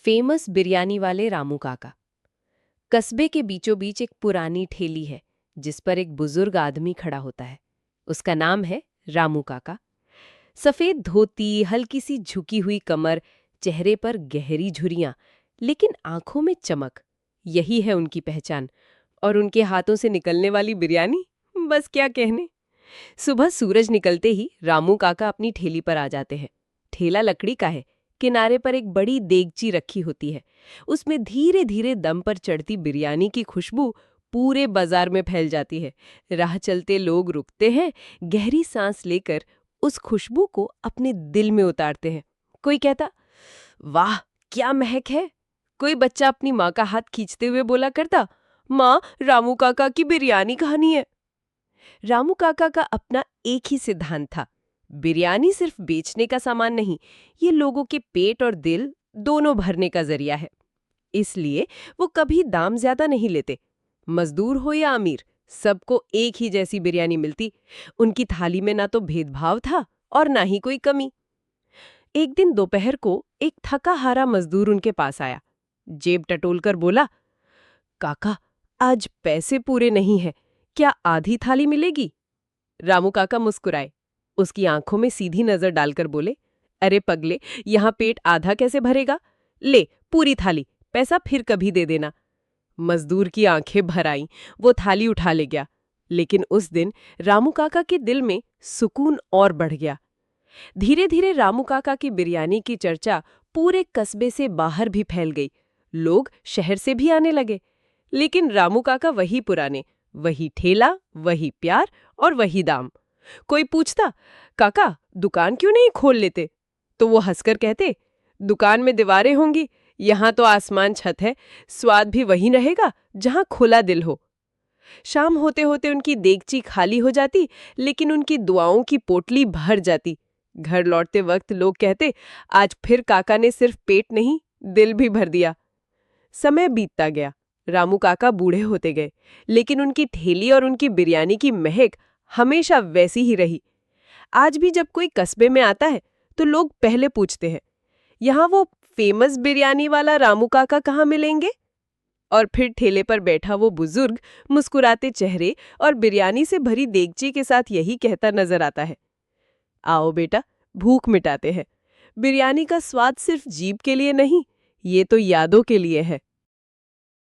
Famous biryani वाले रामू काका। कस्बे के बीचों बीच एक पुरानी ठेली है जिस पर एक बुजुर्ग आदमी खड़ा होता है। उसका नाम है रामू काका। सफेद धोती, हल्की सी झुकी हुई कमर, चेहरे पर गहरी झुर्रियां, लेकिन आंखों में चमक। यही है उनकी पहचान। और उनके हाथों से निकलने वाली बिरयानी, बस क्या कहने। सुबह सूरज निकलते ही रामू काका अपनी ठेली पर आ जाते हैं। ठेला लकड़ी का है। किनारे पर एक बड़ी देगची रखी होती है। उसमें धीरे धीरे दम पर चढ़ती बिरयानी की खुशबू पूरे बाजार में फैल जाती है। राह चलते लोग रुकते हैं, गहरी सांस लेकर उस खुशबू को अपने दिल में उतारते हैं। कोई कहता, वाह क्या महक है। कोई बच्चा अपनी माँ का हाथ खींचते हुए बोला करता, माँ, रामू काका की बिरयानी कहानी है। रामू काका का अपना एक ही सिद्धांत था, बिरयानी सिर्फ बेचने का सामान नहीं, ये लोगों के पेट और दिल दोनों भरने का जरिया है। इसलिए वो कभी दाम ज्यादा नहीं लेते। मजदूर हो या अमीर, सबको एक ही जैसी बिरयानी मिलती। उनकी थाली में ना तो भेदभाव था और ना ही कोई कमी। एक दिन दोपहर को एक थका हारा मजदूर उनके पास आया। जेब टटोलकर बोला, काका, आज पैसे पूरे नहीं हैं, क्या आधी थाली मिलेगी? रामू काका मुस्कुराए। उसकी आंखों में सीधी नजर डालकर बोले, अरे पगले, यहाँ पेट आधा कैसे भरेगा? ले पूरी थाली, पैसा फिर कभी दे देना। मजदूर की आंखें भर आईं। वो थाली उठा ले गया। लेकिन उस दिन रामू काका के दिल में सुकून और बढ़ गया। धीरे धीरे रामू काका की बिरयानी की चर्चा पूरे कस्बे से बाहर भी फैल गई। लोग शहर से भी आने लगे। लेकिन रामू काका वही पुराने, वही ठेला, वही प्यार और वही दाम। कोई पूछता, काका दुकान क्यों नहीं खोल लेते? तो वो हंसकर कहते, दुकान में दीवारें होंगी, यहाँ तो आसमान छत है, स्वाद भी वही रहेगा जहाँ खुला दिल हो। शाम होते होते उनकी देगची खाली हो जाती, लेकिन उनकी दुआओं की पोटली भर जाती। घर लौटते वक्त लोग कहते, आज फिर काका ने सिर्फ पेट नहीं, दिल भी भर दिया। समय बीतता गया, रामू काका बूढ़े होते गए, लेकिन उनकी ठेली और उनकी बिरयानी की महक हमेशा वैसी ही रही। आज भी जब कोई कस्बे में आता है तो लोग पहले पूछते हैं, यहाँ वो फेमस बिरयानी वाला रामू काका कहाँ मिलेंगे? और फिर ठेले पर बैठा वो बुजुर्ग मुस्कुराते चेहरे और बिरयानी से भरी देगची के साथ यही कहता नजर आता है, आओ बेटा, भूख मिटाते हैं। बिरयानी का स्वाद सिर्फ जीभ के लिए नहीं, ये तो यादों के लिए है।